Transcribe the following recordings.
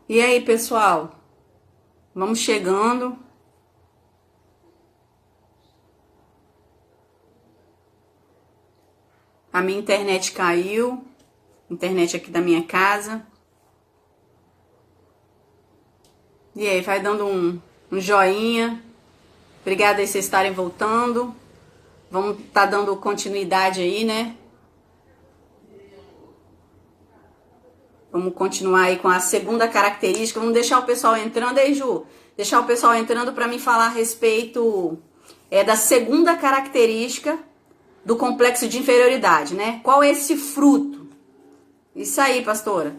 E aí, pessoal? Vamos chegando. A minha internet caiu. Internet aqui da minha casa. E aí, vai dando um joinha. Obrigada aí vocês estarem voltando. Vamos tá dando continuidade aí, né? Vamos continuar aí com a segunda característica. Vamos deixar o pessoal entrando aí, Ju. Deixar o pessoal entrando para mim falar a respeito da segunda característica do complexo de inferioridade, né? Qual é esse fruto? Isso aí, pastora.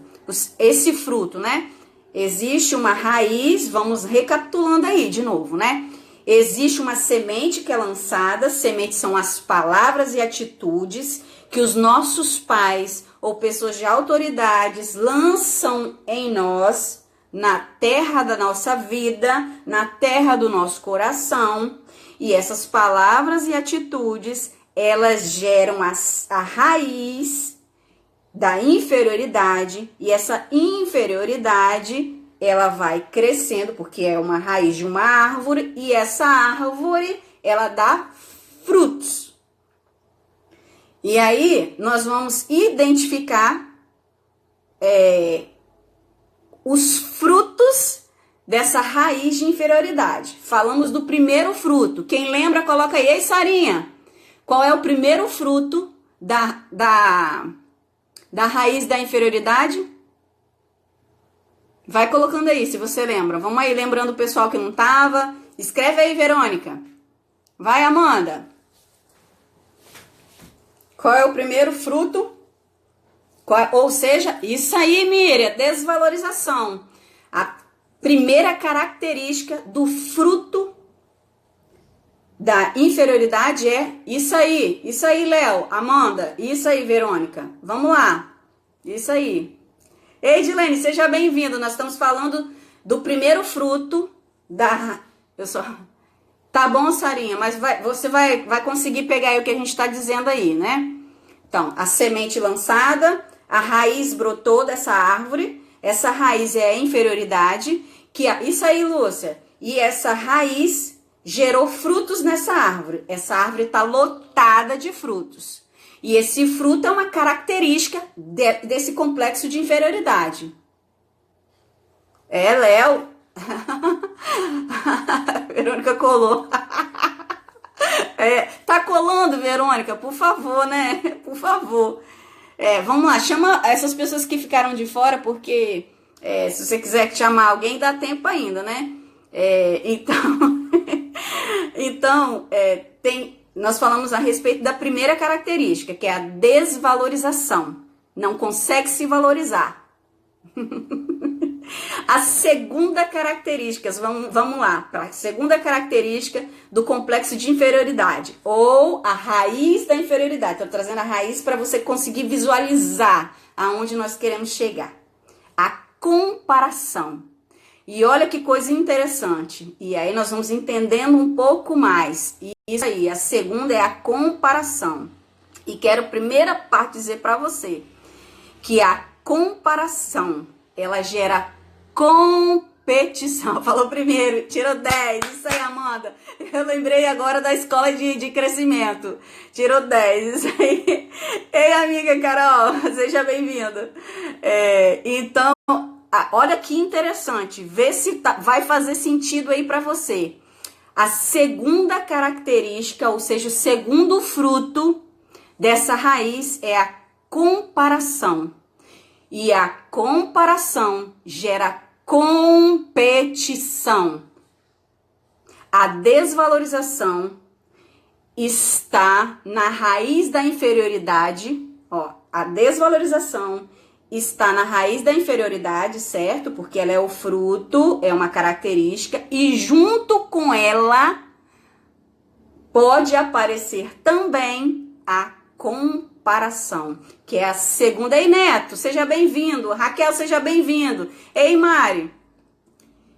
Esse fruto, né? Existe uma raiz, vamos recapitulando aí de novo, né? Existe uma semente que é lançada, sementes são as palavras e atitudes que os nossos pais ou pessoas de autoridades lançam em nós, na terra da nossa vida, na terra do nosso coração. E essas palavras e atitudes, elas geram a raiz da inferioridade, e essa inferioridade, ela vai crescendo, porque é uma raiz de uma árvore, e essa árvore, ela dá frutos. E aí, nós vamos identificar os frutos dessa raiz de inferioridade. Falamos do primeiro fruto. Quem lembra, coloca aí. Ei, Sarinha, qual é o primeiro fruto da raiz da inferioridade? Vai colocando aí, se você lembra. Vamos aí, lembrando o pessoal que não tava. Escreve aí, Verônica. Vai, Amanda. Qual é o primeiro fruto? Ou seja, isso aí, Miriam, desvalorização. A primeira característica do fruto da inferioridade é isso aí, Léo, Amanda, isso aí, Verônica. Vamos lá, isso aí. Ei, Edilene, seja bem-vindo. Nós estamos falando do primeiro fruto da... Tá bom, Sarinha, mas você vai conseguir pegar aí o que a gente está dizendo aí, né? Então, a semente lançada, a raiz brotou dessa árvore, essa raiz é a inferioridade, isso aí, Lúcia, e essa raiz gerou frutos nessa árvore. Essa árvore está lotada de frutos. E esse fruto é uma característica desse complexo de inferioridade. Léo. Verônica colou. Tá colando, Verônica? Por favor, né? Por favor. Vamos lá, chama essas pessoas que ficaram de fora, porque se você quiser chamar alguém, dá tempo ainda, né? Então, nós falamos a respeito da primeira característica, que é a desvalorização. Não consegue se valorizar. A segunda característica, vamos lá, para a segunda característica do complexo de inferioridade, ou a raiz da inferioridade. Estou trazendo a raiz para você conseguir visualizar aonde nós queremos chegar. A comparação. E olha que coisa interessante. E aí nós vamos entendendo um pouco mais. E isso aí, a segunda é a comparação. E quero, primeira parte, dizer para você que a comparação, ela gera competição. Falou primeiro, tirou 10. Isso aí, Amanda. Eu lembrei agora da escola de crescimento. Tirou 10. Isso aí. Ei, amiga Carol, seja bem-vinda. Então, olha que interessante. Vê se vai fazer sentido aí para você. A segunda característica, ou seja, o segundo fruto dessa raiz é a comparação. E a comparação gera competição. A desvalorização está na raiz da inferioridade. A desvalorização está na raiz da inferioridade, certo? Porque ela é o fruto, é uma característica. E junto com ela pode aparecer também a comparação, que é a segunda. Ei, Neto, seja bem-vindo. Raquel, seja bem-vindo. Ei, Mari.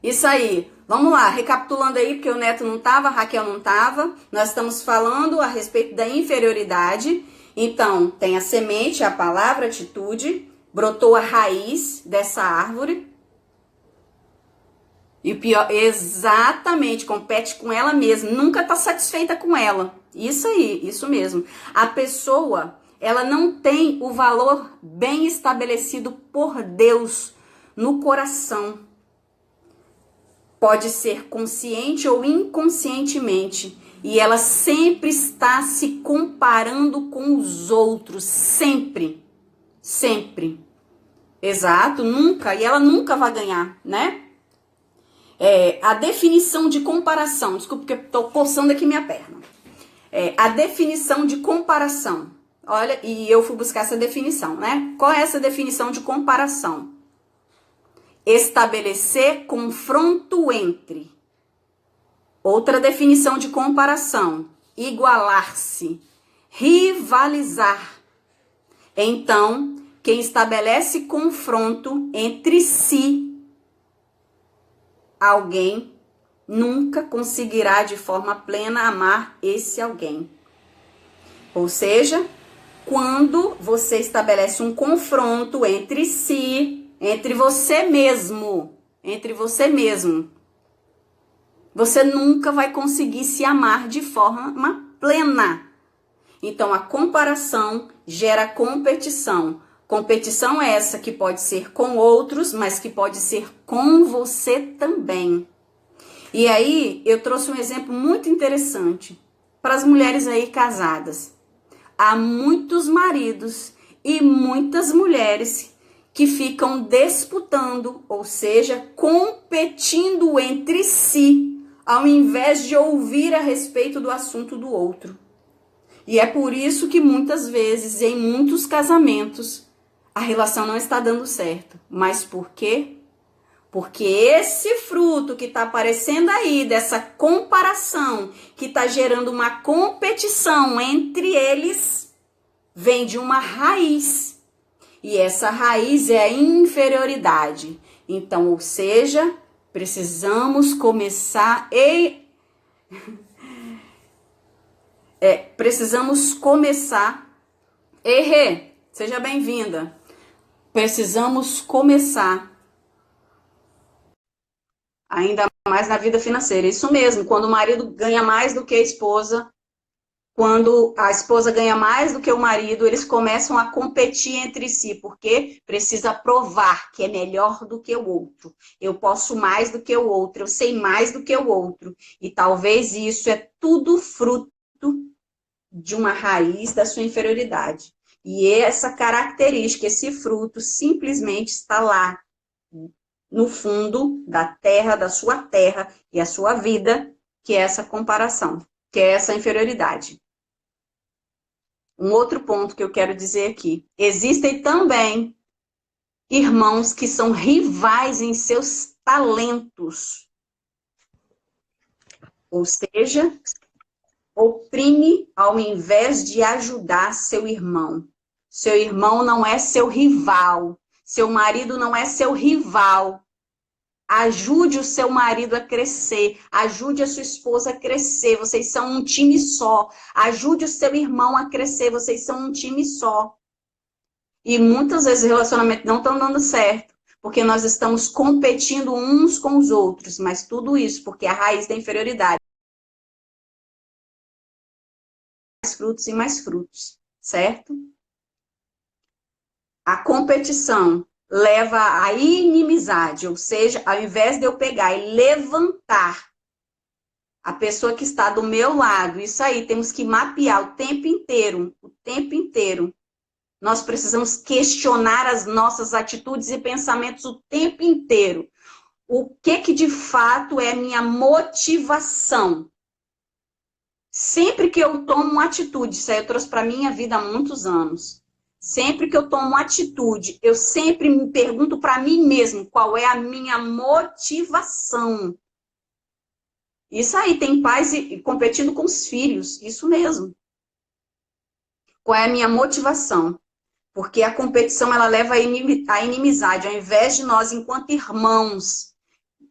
Isso aí. Vamos lá, recapitulando aí, porque o Neto não estava, a Raquel não estava. Nós estamos falando a respeito da inferioridade. Então, tem a semente, a palavra, a atitude. Brotou a raiz dessa árvore. E o pior, exatamente, compete com ela mesma, nunca tá satisfeita com ela. Isso aí, isso mesmo. A pessoa, ela não tem o valor bem estabelecido por Deus no coração. Pode ser consciente ou inconscientemente. E ela sempre está se comparando com os outros, sempre. Sempre. Exato, nunca. E ela nunca vai ganhar, né? A definição de comparação, desculpa porque eu tô coçando aqui minha perna. A definição de comparação. Olha, e eu fui buscar essa definição, né? Qual é essa definição de comparação? Estabelecer confronto entre. Outra definição de comparação: igualar-se, rivalizar. Então, quem estabelece confronto entre si, alguém nunca conseguirá de forma plena amar esse alguém. Ou seja, quando você estabelece um confronto entre si, entre você mesmo, você nunca vai conseguir se amar de forma plena. Então, a comparação gera competição. Competição é essa que pode ser com outros, mas que pode ser com você também. E aí, eu trouxe um exemplo muito interessante para as mulheres aí casadas. Há muitos maridos e muitas mulheres que ficam disputando, ou seja, competindo entre si, ao invés de ouvir a respeito do assunto do outro. E é por isso que muitas vezes, em muitos casamentos, a relação não está dando certo. Mas por quê? Porque esse fruto que está aparecendo aí, dessa comparação, que está gerando uma competição entre eles, vem de uma raiz. E essa raiz é a inferioridade. Então, ou seja, precisamos começar seja bem-vinda. Precisamos começar ainda mais na vida financeira. Isso mesmo, quando o marido ganha mais do que a esposa, quando a esposa ganha mais do que o marido, eles começam a competir entre si, porque precisa provar que é melhor do que o outro. Eu posso mais do que o outro, eu sei mais do que o outro. E talvez isso é tudo fruto de uma raiz da sua inferioridade. E essa característica, esse fruto, simplesmente está lá, no fundo da terra, da sua terra e a sua vida, que é essa comparação, que é essa inferioridade. Um outro ponto que eu quero dizer aqui: existem também irmãos que são rivais em seus talentos. Ou seja, oprime ao invés de ajudar seu irmão. Seu irmão não é seu rival. Seu marido não é seu rival. Ajude o seu marido a crescer. Ajude a sua esposa a crescer. Vocês são um time só. Ajude o seu irmão a crescer. Vocês são um time só. E muitas vezes o relacionamento não está dando certo, porque nós estamos competindo uns com os outros. Mas tudo isso porque a raiz da inferioridade. Mais frutos e mais frutos, certo? A competição leva à inimizade, ou seja, ao invés de eu pegar e levantar a pessoa que está do meu lado, isso aí, temos que mapear o tempo inteiro, nós precisamos questionar as nossas atitudes e pensamentos o tempo inteiro. O que de fato é minha motivação? Sempre que eu tomo uma atitude, isso aí eu trouxe para a minha vida há muitos anos. Sempre que eu tomo uma atitude, eu sempre me pergunto para mim mesmo qual é a minha motivação. Isso aí, tem pais competindo com os filhos, isso mesmo. Qual é a minha motivação? Porque a competição, ela leva à inimizade. Ao invés de nós, enquanto irmãos,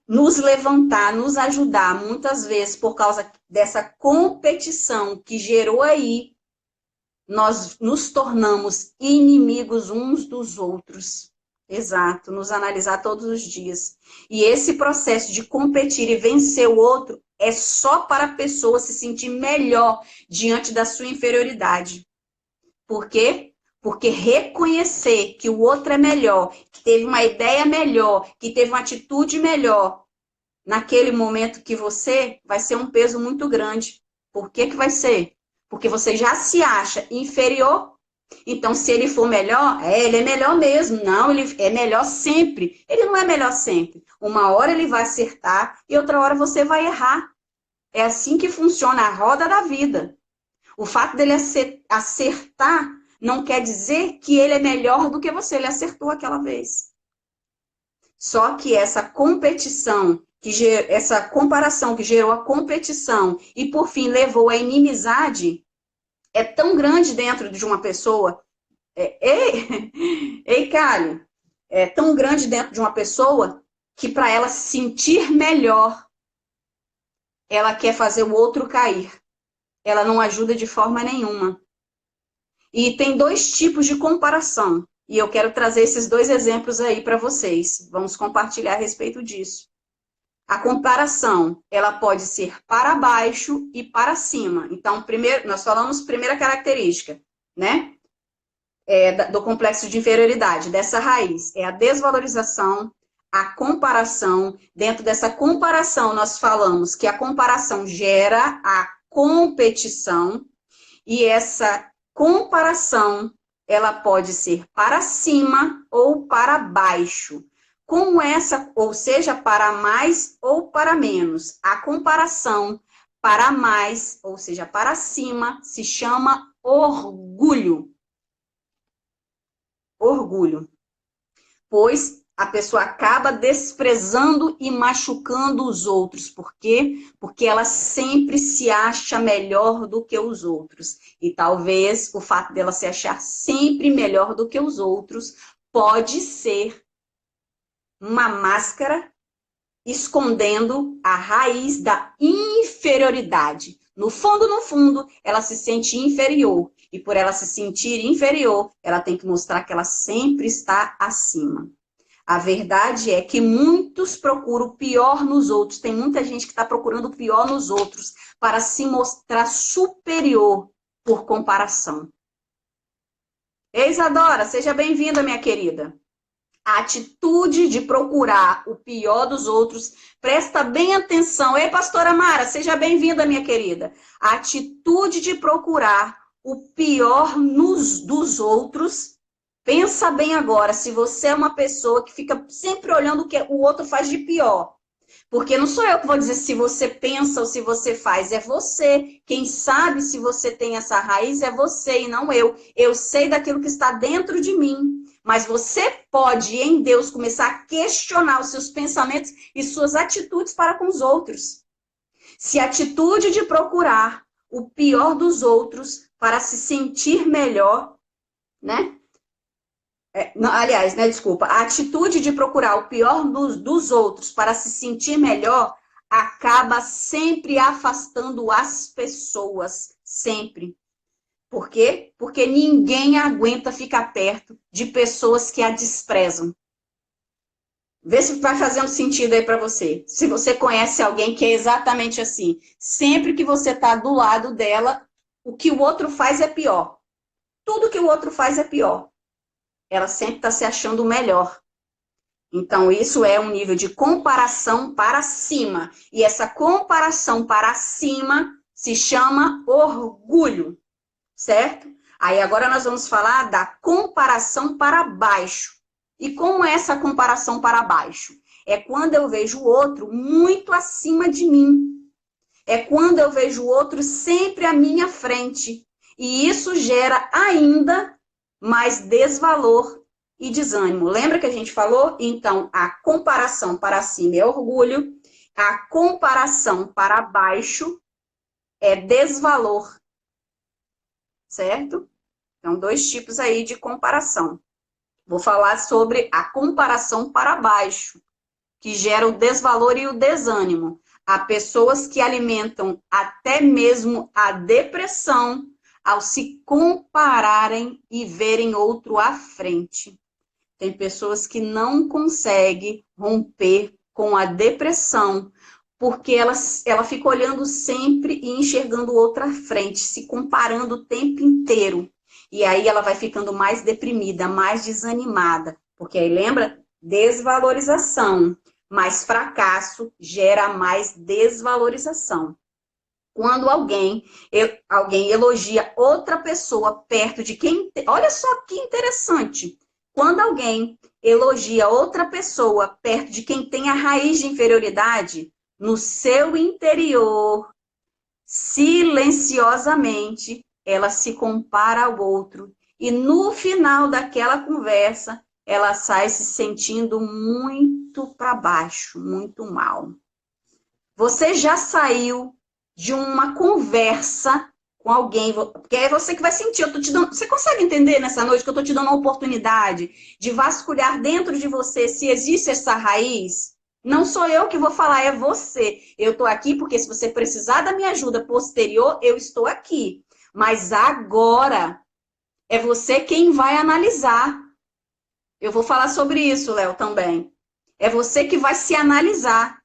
nos levantar, nos ajudar, muitas vezes, por causa dessa competição que gerou aí, nós nos tornamos inimigos uns dos outros. Exato, nos analisar todos os dias. E esse processo de competir e vencer o outro é só para a pessoa se sentir melhor diante da sua inferioridade. Por quê? Porque reconhecer que o outro é melhor, que teve uma ideia melhor, que teve uma atitude melhor naquele momento que você, vai ser um peso muito grande. Por que que vai ser? Porque você já se acha inferior. Então, se ele for melhor, ele é melhor mesmo. Não, ele é melhor sempre. Ele não é melhor sempre. Uma hora ele vai acertar e outra hora você vai errar. É assim que funciona a roda da vida. O fato dele acertar não quer dizer que ele é melhor do que você. Ele acertou aquela vez. Só que essa competição, essa comparação que gerou a competição e, por fim, levou à inimizade, é tão grande dentro de uma pessoa. Ei, Cálio, é tão grande dentro de uma pessoa que, para ela se sentir melhor, ela quer fazer o outro cair. Ela não ajuda de forma nenhuma. E tem dois tipos de comparação. E eu quero trazer esses dois exemplos aí para vocês. Vamos compartilhar a respeito disso. A comparação, ela pode ser para baixo e para cima. Então, primeiro, nós falamos primeira característica, né? Do complexo de inferioridade, dessa raiz. É a desvalorização, a comparação. Dentro dessa comparação, nós falamos que a comparação gera a competição. E essa comparação, ela pode ser para cima ou para baixo. Como essa, ou seja, para mais ou para menos. A comparação para mais, ou seja, para cima, se chama orgulho. Orgulho. Pois a pessoa acaba desprezando e machucando os outros. Por quê? Porque ela sempre se acha melhor do que os outros. E talvez o fato dela se achar sempre melhor do que os outros pode ser uma máscara escondendo a raiz da inferioridade. No fundo, ela se sente inferior. E por ela se sentir inferior, ela tem que mostrar que ela sempre está acima. A verdade é que muitos procuram o pior nos outros. Tem muita gente que está procurando o pior nos outros para se mostrar superior por comparação. Ei, Isadora, seja bem-vinda, minha querida. A atitude de procurar o pior dos outros, presta bem atenção. Ei, pastora Mara, seja bem-vinda, minha querida. A atitude de procurar o pior dos outros. Pensa bem agora, se você é uma pessoa que fica sempre olhando o que o outro faz de pior. Porque não sou eu que vou dizer se você pensa ou se você faz, é você. Quem sabe se você tem essa raiz é você e não eu. Eu sei daquilo que está dentro de mim. Mas você pode, em Deus, começar a questionar os seus pensamentos e suas atitudes para com os outros. Se a atitude de procurar o pior dos outros para se sentir melhor, né? Aliás, né, desculpa, a atitude de procurar o pior dos outros para se sentir melhor acaba sempre afastando as pessoas, sempre. Por quê? Porque ninguém aguenta ficar perto de pessoas que a desprezam. Vê se vai fazendo sentido aí para você. Se você conhece alguém que é exatamente assim, sempre que você está do lado dela, o que o outro faz é pior. Tudo que o outro faz é pior. Ela sempre está se achando melhor. Então, isso é um nível de comparação para cima. E essa comparação para cima se chama orgulho, certo? Aí agora nós vamos falar da comparação para baixo. E como é essa comparação para baixo? É quando eu vejo o outro muito acima de mim. É quando eu vejo o outro sempre à minha frente. E isso gera ainda mais desvalor e desânimo. Lembra que a gente falou? Então, a comparação para cima é orgulho, a comparação para baixo é desvalor, certo? Então, dois tipos aí de comparação. Vou falar sobre a comparação para baixo, que gera o desvalor e o desânimo. Há pessoas que alimentam até mesmo a depressão ao se compararem e verem outro à frente. Tem pessoas que não conseguem romper com a depressão, porque ela fica olhando sempre e enxergando outra frente, se comparando o tempo inteiro. E aí ela vai ficando mais deprimida, mais desanimada. Porque aí lembra? Desvalorização. Mais fracasso gera mais desvalorização. Quando alguém elogia outra pessoa perto de quem... Olha só que interessante. Quando alguém elogia outra pessoa perto de quem tem a raiz de inferioridade, no seu interior, silenciosamente, ela se compara ao outro. E no final daquela conversa, ela sai se sentindo muito para baixo, muito mal. Você já saiu de uma conversa com alguém, porque é você que vai sentir, eu tô te dando, você consegue entender nessa noite que eu tô te dando uma oportunidade de vasculhar dentro de você se existe essa raiz? Não sou eu que vou falar, é você. Eu tô aqui porque se você precisar da minha ajuda posterior, eu estou aqui. Mas agora é você quem vai analisar. Eu vou falar sobre isso, Léo, também. É você que vai se analisar.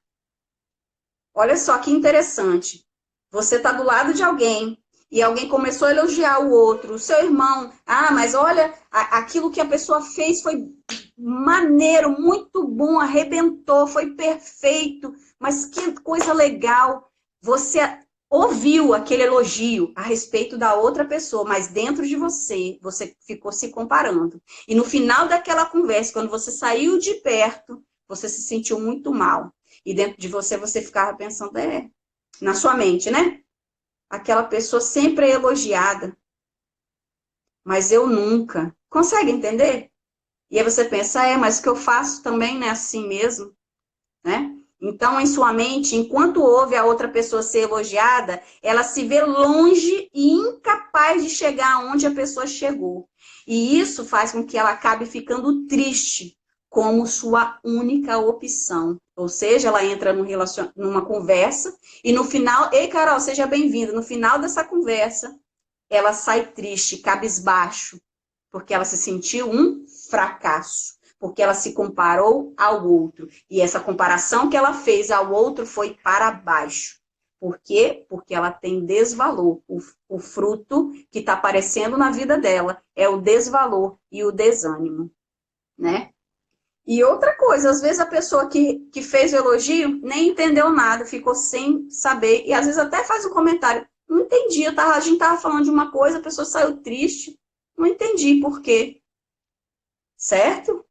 Olha só que interessante. Você está do lado de alguém e alguém começou a elogiar o outro, o seu irmão. Ah, mas olha, aquilo que a pessoa fez foi maneiro, muito bom, arrebentou, foi perfeito. Mas que coisa legal. Você ouviu aquele elogio a respeito da outra pessoa, mas dentro de você, você ficou se comparando. E no final daquela conversa, quando você saiu de perto, você se sentiu muito mal. E dentro de você, você ficava pensando, na sua mente, né? Aquela pessoa sempre é elogiada, mas eu nunca. Consegue entender? E aí você pensa, mas o que eu faço também não é assim mesmo, né? Então, em sua mente, enquanto ouve a outra pessoa ser elogiada, ela se vê longe e incapaz de chegar aonde a pessoa chegou. E isso faz com que ela acabe ficando triste como sua única opção. Ou seja, ela entra numa conversa e no final, ei, Carol, seja bem-vinda. No final dessa conversa, ela sai triste, cabisbaixo, porque ela se sentiu um fracasso, porque ela se comparou ao outro. E essa comparação que ela fez ao outro foi para baixo. Por quê? Porque ela tem desvalor. O fruto que está aparecendo na vida dela é o desvalor e o desânimo, né? E outra coisa, às vezes a pessoa que fez o elogio nem entendeu nada, ficou sem saber, e às vezes até faz um comentário, não entendi, a gente estava falando de uma coisa, a pessoa saiu triste, não entendi por quê, certo?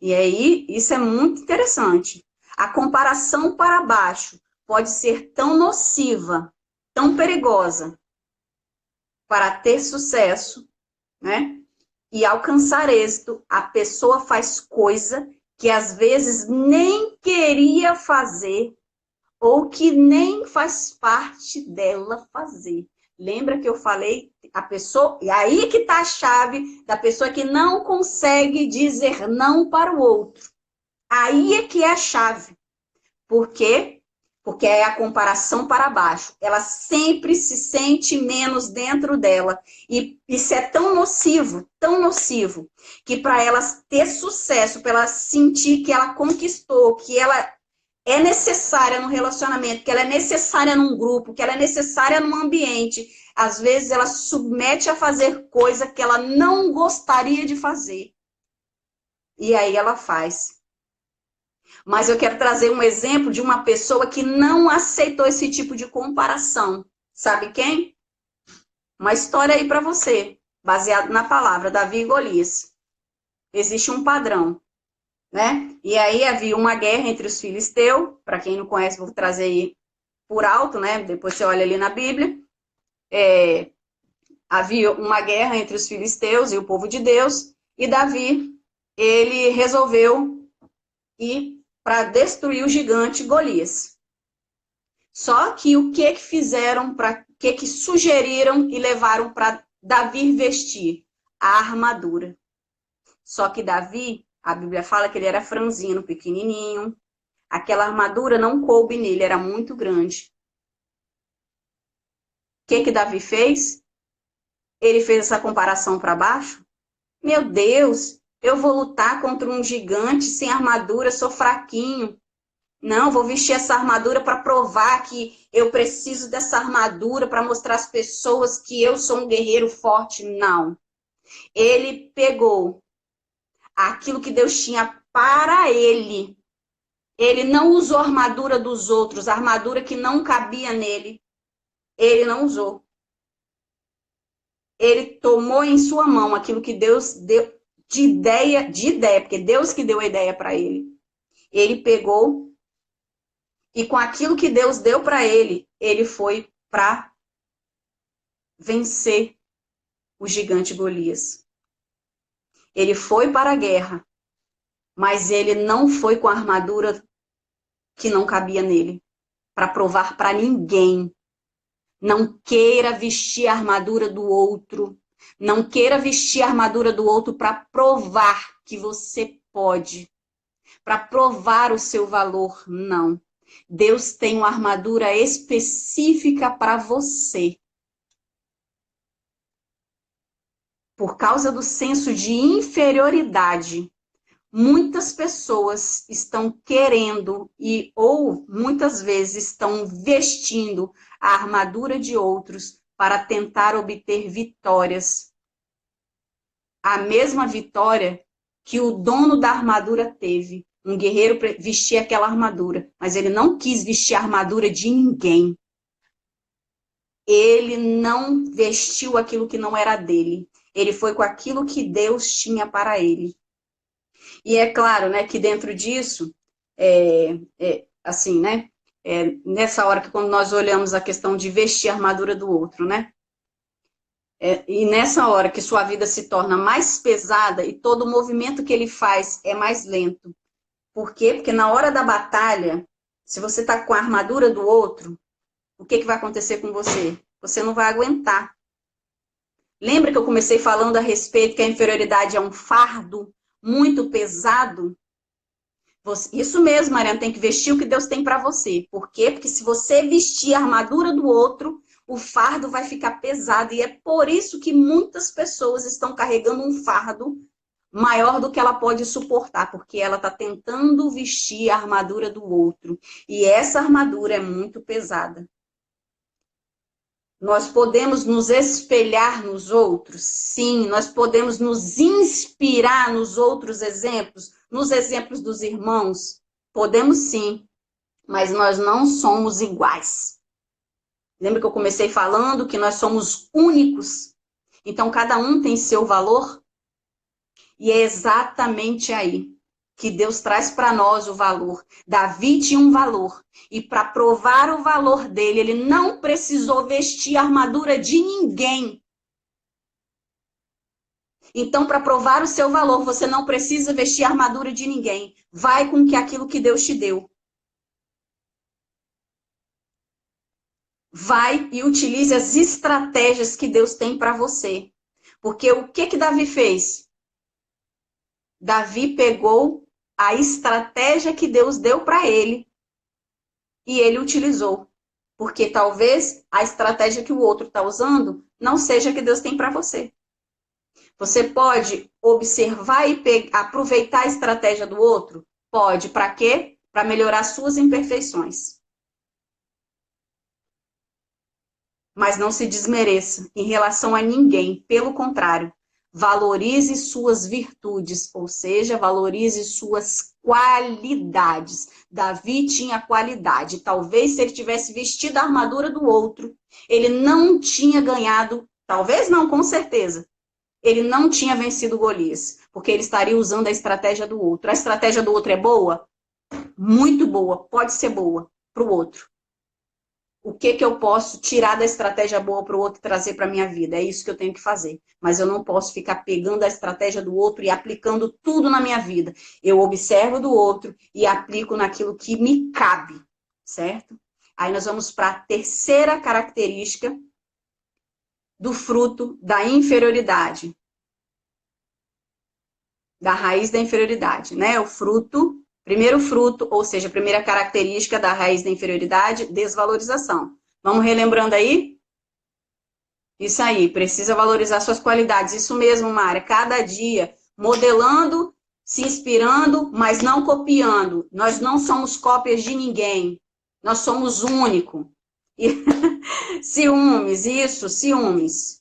E aí, isso é muito interessante. A comparação para baixo pode ser tão nociva, tão perigosa, para ter sucesso, né? E alcançar êxito, a pessoa faz coisa que às vezes nem queria fazer ou que nem faz parte dela fazer. Lembra que eu falei a pessoa, e aí que está a chave da pessoa que não consegue dizer não para o outro. Aí é que é a chave. Por quê? Porque é a comparação para baixo. Ela sempre se sente menos dentro dela. E isso é tão nocivo, que para ela ter sucesso, para ela sentir que ela conquistou, que ela é necessária no relacionamento, que ela é necessária num grupo, que ela é necessária num ambiente, às vezes ela se submete a fazer coisa que ela não gostaria de fazer. E aí ela faz. Mas eu quero trazer um exemplo de uma pessoa que não aceitou esse tipo de comparação. Sabe quem? Uma história aí para você, baseado na palavra, Davi e Golias. Existe um padrão, né? E aí havia uma guerra entre os filisteus, para quem não conhece, vou trazer aí por alto, né? Depois você olha ali na Bíblia. Havia uma guerra entre os filisteus e o povo de Deus, e Davi, ele resolveu ir para destruir o gigante Golias. Só que o que fizeram, o que sugeriram e levaram para Davi vestir? A armadura. Só que Davi, a Bíblia fala que ele era franzino, pequenininho. Aquela armadura não coube nele, era muito grande. O que Davi fez? Ele fez essa comparação para baixo. Meu Deus, Eu vou lutar contra um gigante sem armadura, sou fraquinho. Não, vou vestir essa armadura para provar que eu preciso dessa armadura para mostrar às pessoas que eu sou um guerreiro forte. Não. Ele pegou aquilo que Deus tinha para ele. Ele não usou a armadura dos outros, a armadura que não cabia nele. Ele não usou. Ele tomou em sua mão aquilo que Deus deu de ideia, porque Deus que deu a ideia para ele. Ele pegou e com aquilo que Deus deu para ele, ele foi para vencer o gigante Golias. Ele foi para a guerra, mas ele não foi com a armadura que não cabia nele, para provar para ninguém. Não queira vestir a armadura do outro. Não queira vestir a armadura do outro para provar que você pode, para provar o seu valor. Não. Deus tem uma armadura específica para você. Por causa do senso de inferioridade, muitas pessoas estão querendo ou muitas vezes estão vestindo a armadura de outros para tentar obter vitórias. A mesma vitória que o dono da armadura teve. Um guerreiro vestia aquela armadura, mas ele não quis vestir a armadura de ninguém. Ele não vestiu aquilo que não era dele. Ele foi com aquilo que Deus tinha para ele. E é claro, né, que dentro disso, assim, né, nessa hora que quando nós olhamos a questão de vestir a armadura do outro, né, e nessa hora que sua vida se torna mais pesada e todo o movimento que ele faz é mais lento. Por quê? Porque na hora da batalha, se você está com a armadura do outro, o que vai acontecer com você? Você não vai aguentar. Lembra que eu comecei falando a respeito que a inferioridade é um fardo muito pesado? Isso mesmo, Mariana, tem que vestir o que Deus tem para você. Por quê? Porque se você vestir a armadura do outro, o fardo vai ficar pesado. E é por isso que muitas pessoas estão carregando um fardo maior do que ela pode suportar, porque ela está tentando vestir a armadura do outro. E essa armadura é muito pesada. Nós podemos nos espelhar nos outros? Sim. Nós podemos nos inspirar nos outros exemplos, nos exemplos dos irmãos? Podemos sim, mas nós não somos iguais. Lembra que eu comecei falando que nós somos únicos? Então, cada um tem seu valor? E é exatamente aí que Deus traz para nós o valor. Davi tinha um valor. E para provar o valor dele, ele não precisou vestir a armadura de ninguém. Então, para provar o seu valor, você não precisa vestir a armadura de ninguém. Vai com aquilo que Deus te deu. Vai e utilize as estratégias que Deus tem para você. Porque o que Davi fez? Davi pegou a estratégia que Deus deu para ele e ele utilizou. Porque talvez a estratégia que o outro está usando não seja a que Deus tem para você. Você pode observar e aproveitar a estratégia do outro? Pode. Para quê? Para melhorar suas imperfeições. Mas não se desmereça em relação a ninguém. Pelo contrário, valorize suas virtudes, ou seja, valorize suas qualidades. Davi tinha qualidade. Talvez se ele tivesse vestido a armadura do outro, ele não tinha ganhado, talvez não, com certeza. Ele não tinha vencido Golias, porque ele estaria usando a estratégia do outro. A estratégia do outro é boa? Muito boa, pode ser boa para o outro. O que eu posso tirar da estratégia boa para o outro e trazer para a minha vida? É isso que eu tenho que fazer. Mas eu não posso ficar pegando a estratégia do outro e aplicando tudo na minha vida. Eu observo do outro e aplico naquilo que me cabe, certo? Aí nós vamos para a terceira característica do fruto da inferioridade. Da raiz da inferioridade, né? O fruto, primeiro fruto, ou seja, a primeira característica da raiz da inferioridade, desvalorização. Vamos relembrando aí? Isso aí, precisa valorizar suas qualidades. Isso mesmo, Mara. Cada dia modelando, se inspirando, mas não copiando. Nós não somos cópias de ninguém. Nós somos único. E ciúmes, isso, ciúmes.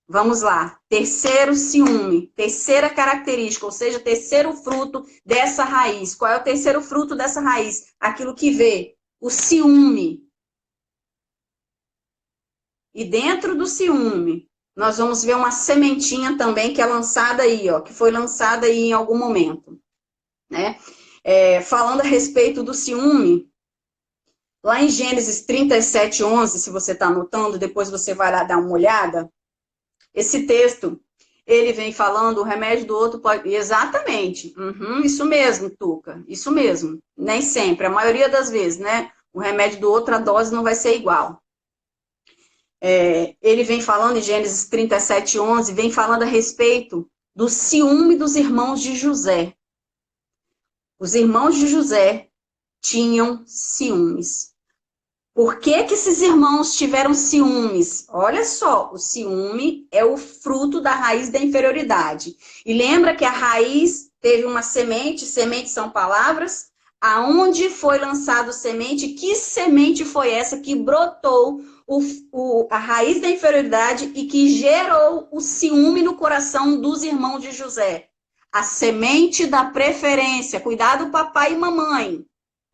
Vamos lá. Terceiro ciúme. Terceira característica, ou seja, terceiro fruto dessa raiz. Qual é o terceiro fruto dessa raiz? Aquilo que vê. O ciúme. E dentro do ciúme, nós vamos ver uma sementinha também que é lançada aí, ó, que foi lançada aí em algum momento, né? Falando a respeito do ciúme, lá em Gênesis 37:11, se você está anotando, depois você vai lá dar uma olhada, esse texto, ele vem falando, o remédio do outro pode... Exatamente, isso mesmo, Tuca, isso mesmo. Nem sempre, a maioria das vezes, né? O remédio do outro, a dose não vai ser igual. Ele vem falando em Gênesis 37:11, vem falando a respeito do ciúme dos irmãos de José. Os irmãos de José tinham ciúmes. Por que que esses irmãos tiveram ciúmes? Olha só, o ciúme é o fruto da raiz da inferioridade. E lembra que a raiz teve uma semente, sementes são palavras, aonde foi lançado semente, que semente foi essa que brotou a raiz da inferioridade e que gerou o ciúme no coração dos irmãos de José? A semente da preferência. Cuidado, papai e mamãe.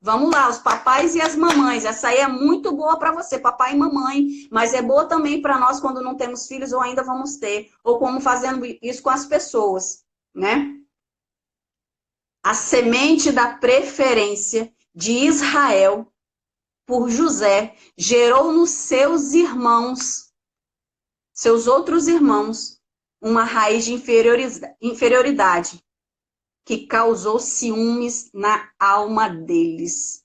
Vamos lá, os papais e as mamães. Essa aí é muito boa para você, papai e mamãe, mas é boa também para nós quando não temos filhos ou ainda vamos ter, ou como fazendo isso com as pessoas, né? A semente da preferência de Israel por José gerou nos seus irmãos, seus outros irmãos, uma raiz de inferioridade que causou ciúmes na alma deles.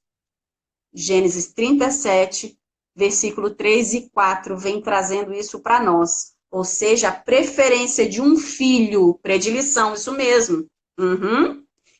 Gênesis 37, versículo 3 e 4, vem trazendo isso para nós. Ou seja, a preferência de um filho, predileção, isso mesmo.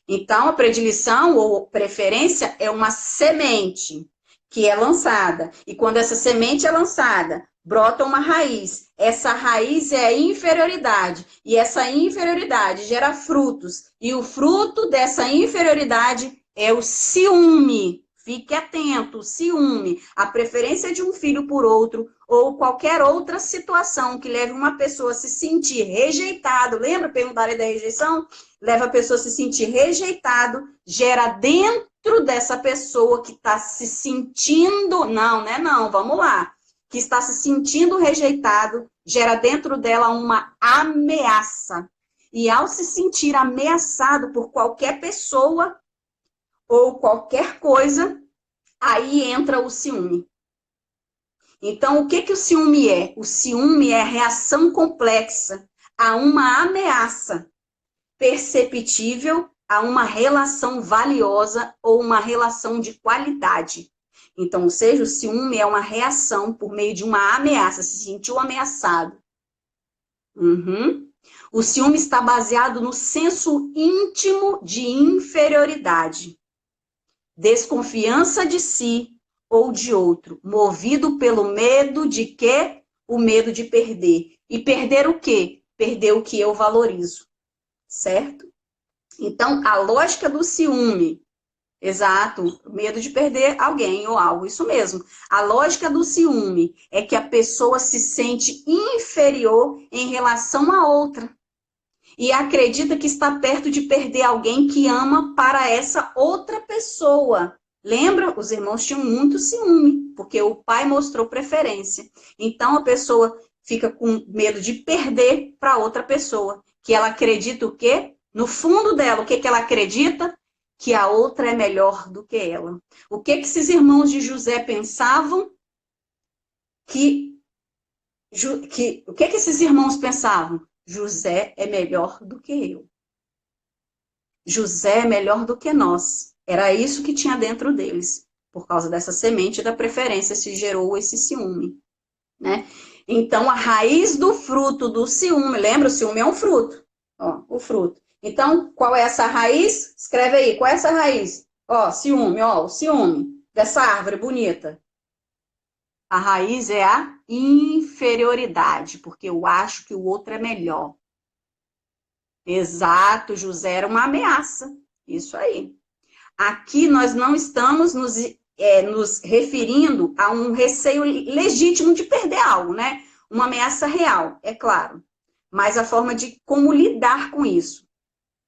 Então, a predileção ou preferência é uma semente que é lançada. E quando essa semente é lançada, brota uma raiz. Essa raiz é a inferioridade. E essa inferioridade gera frutos. E o fruto dessa inferioridade é o ciúme. Fique atento, o ciúme, a preferência de um filho por outro ou qualquer outra situação que leve uma pessoa a se sentir rejeitado. Lembra, perguntaram da rejeição? Leva a pessoa a se sentir rejeitado, gera dentro dessa pessoa que está se sentindo... Não, né? Não, vamos lá. Que está se sentindo rejeitado, gera dentro dela uma ameaça. E ao se sentir ameaçado por qualquer pessoa ou qualquer coisa, aí entra o ciúme. Então, o que que o ciúme é? O ciúme é a reação complexa a uma ameaça perceptível a uma relação valiosa ou uma relação de qualidade. Então, ou seja, o ciúme é uma reação por meio de uma ameaça, se sentiu ameaçado. O ciúme está baseado no senso íntimo de inferioridade, desconfiança de si ou de outro, movido pelo medo de quê? O medo de perder. E perder o quê? Perder o que eu valorizo, certo? Então, a lógica do ciúme, exato, medo de perder alguém ou algo, isso mesmo. A lógica do ciúme é que a pessoa se sente inferior em relação a outra. E acredita que está perto de perder alguém que ama para essa outra pessoa. Lembra? Os irmãos tinham muito ciúme, porque o pai mostrou preferência. Então a pessoa fica com medo de perder para outra pessoa. Que ela acredita o quê? No fundo dela, o que que ela acredita? Que a outra é melhor do que ela. O que que esses irmãos de José pensavam? O que que esses irmãos pensavam? José é melhor do que eu. José é melhor do que nós. Era isso que tinha dentro deles. Por causa dessa semente da preferência se gerou esse ciúme, né? Então, a raiz do fruto do ciúme, lembra? O ciúme é um fruto. Ó, o fruto. Então, qual é essa raiz? Escreve aí, qual é essa raiz? Ó, ciúme, ó, o ciúme dessa árvore bonita. A raiz é a inferioridade, porque eu acho que o outro é melhor. Exato, José era uma ameaça. Isso aí. Aqui nós não estamos nos referindo a um receio legítimo de perder algo, né? Uma ameaça real, é claro. Mas a forma de como lidar com isso,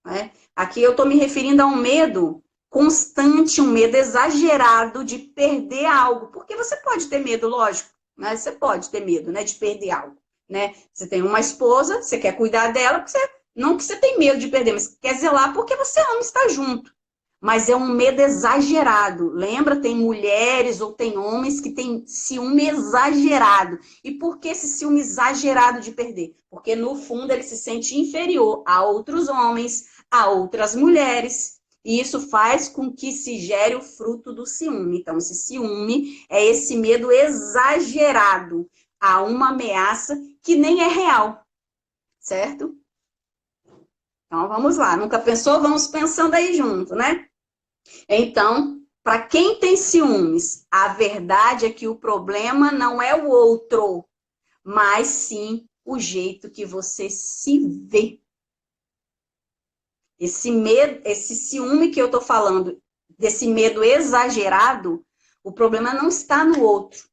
né? Aqui eu estou me referindo a um medo constante, um medo exagerado de perder algo. Porque você pode ter medo, lógico, né? Você pode ter medo, né, de perder algo, né? Você tem uma esposa, você quer cuidar dela, porque você, não que você tem medo de perder, mas quer zelar porque você ama estar junto. Mas é um medo exagerado. Lembra, tem mulheres ou tem homens que têm ciúme exagerado. E por que esse ciúme exagerado de perder? Porque no fundo ele se sente inferior a outros homens, a outras mulheres. E isso faz com que se gere o fruto do ciúme. Então, esse ciúme é esse medo exagerado a uma ameaça que nem é real, certo? Então, vamos lá. Nunca pensou? Vamos pensando aí junto, né? Então, para quem tem ciúmes, a verdade é que o problema não é o outro, mas sim o jeito que você se vê. Esse medo, esse ciúme que eu tô falando, desse medo exagerado, o problema não está no outro.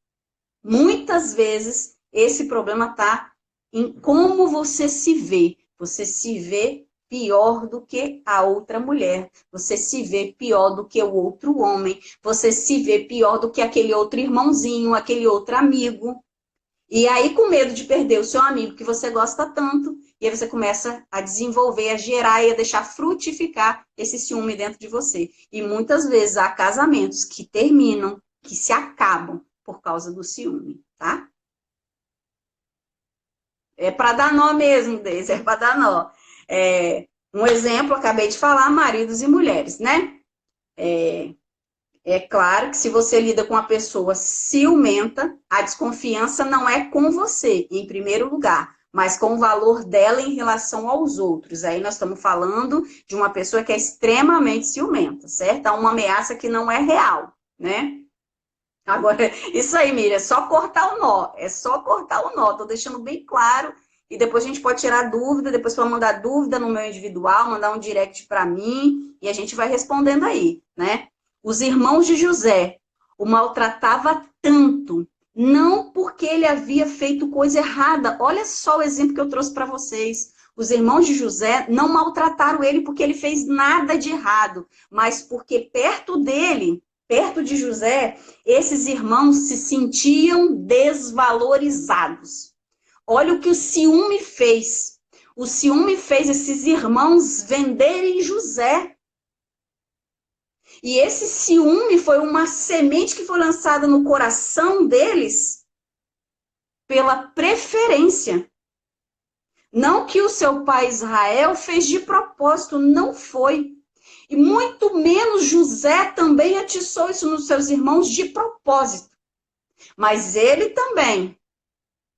Muitas vezes, esse problema está em como você se vê. Você se vê pior do que a outra mulher. Você se vê pior do que o outro homem. Você se vê pior do que aquele outro irmãozinho, aquele outro amigo. E aí, com medo de perder o seu amigo que você gosta tanto, e aí você começa a desenvolver, a gerar e a deixar frutificar esse ciúme dentro de você. E muitas vezes há casamentos que terminam, que se acabam por causa do ciúme, tá? É para dar nó mesmo, Deise, é para dar nó. Um exemplo, acabei de falar, maridos e mulheres, né? É claro que se você lida com uma pessoa ciumenta, a desconfiança não é com você, em primeiro lugar, mas com o valor dela em relação aos outros. Aí nós estamos falando de uma pessoa que é extremamente ciumenta, certo? Há uma ameaça que não é real, né? Agora, isso aí, Miriam, é só cortar o nó. É só cortar o nó. Tô deixando bem claro. E depois a gente pode tirar dúvida, depois pode mandar dúvida no meu individual, mandar um direct para mim e a gente vai respondendo aí, né? Os irmãos de José o maltratava tanto, não porque ele havia feito coisa errada. Olha só o exemplo que eu trouxe para vocês. Os irmãos de José não maltrataram ele porque ele fez nada de errado, mas porque perto de José, esses irmãos se sentiam desvalorizados. Olha o que o ciúme fez. O ciúme fez esses irmãos venderem José. E esse ciúme foi uma semente que foi lançada no coração deles pela preferência. Não que o seu pai Israel fez de propósito, não foi. E muito menos José também atiçou isso nos seus irmãos de propósito. Mas ele também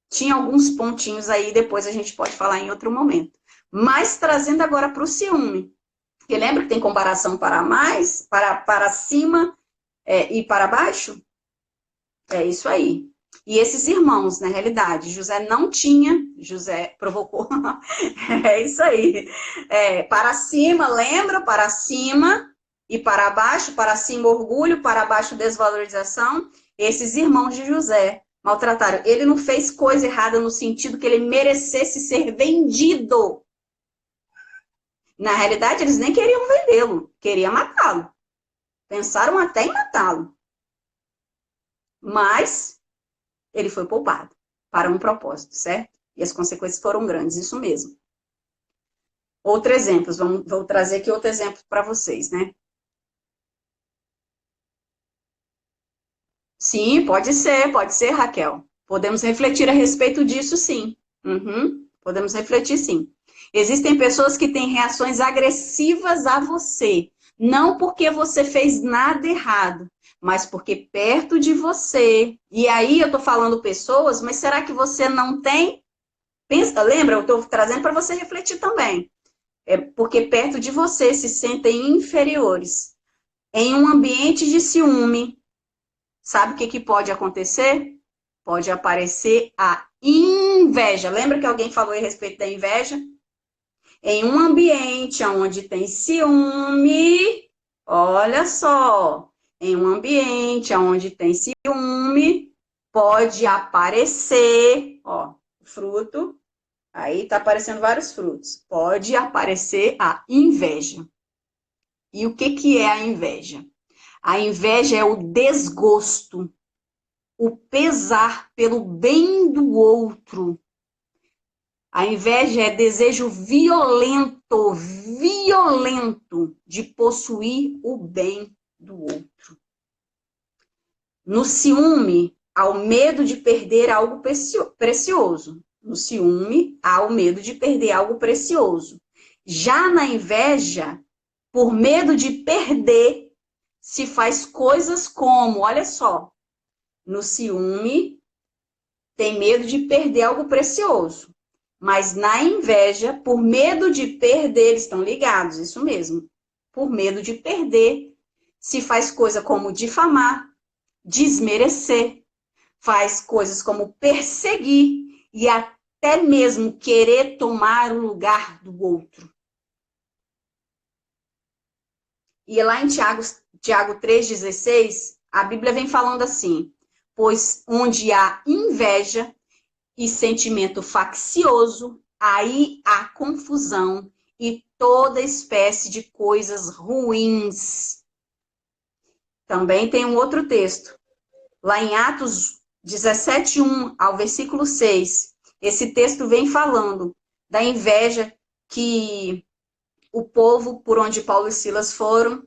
tinha alguns pontinhos aí, depois a gente pode falar em outro momento. Mas trazendo agora para o ciúme. Porque lembra que tem comparação para mais, para cima e para baixo? É isso aí. E esses irmãos, na realidade, José não tinha, José provocou, é isso aí. Para cima, lembra? Para cima e para cima orgulho, para baixo desvalorização. Esses irmãos de José maltrataram. Ele não fez coisa errada no sentido que ele merecesse ser vendido. Na realidade, eles nem queriam vendê-lo, queriam matá-lo. Pensaram até em matá-lo. Mas ele foi poupado para um propósito, certo? E as consequências foram grandes, isso mesmo. Outro exemplo, vou trazer aqui outro exemplo para vocês, né? Sim, pode ser, Raquel. Podemos refletir a respeito disso, sim. Uhum, podemos refletir, sim. Existem pessoas que têm reações agressivas a você, não porque você fez nada errado, mas porque perto de você. E aí eu tô falando pessoas, mas será que você não tem? Pensa, lembra? Eu tô trazendo para você refletir também. É porque perto de você se sentem inferiores. Em um ambiente de ciúme, sabe o que que pode acontecer? Pode aparecer a inveja. Lembra que alguém falou a respeito da inveja? Em um ambiente onde tem ciúme, olha só, em um ambiente onde tem ciúme, pode aparecer, ó, fruto, aí tá aparecendo vários frutos, pode aparecer a inveja. E o que é a inveja? A inveja é o desgosto, o pesar pelo bem do outro. A inveja é desejo violento de possuir o bem do outro. No ciúme, há o medo de perder algo precioso. No ciúme, há o medo de perder algo precioso. Já na inveja, por medo de perder, se faz coisas como, olha só, no ciúme, tem medo de perder algo precioso. Mas na inveja, por medo de perder, eles estão ligados, isso mesmo. Por medo de perder, se faz coisa como difamar, desmerecer, faz coisas como perseguir e até mesmo querer tomar o lugar do outro. E lá em Tiago 3,16, a Bíblia vem falando assim: pois onde há inveja e sentimento faccioso, aí há confusão e toda espécie de coisas ruins. Também tem um outro texto, lá em Atos 17:1 ao versículo 6. Esse texto vem falando da inveja que o povo por onde Paulo e Silas foram,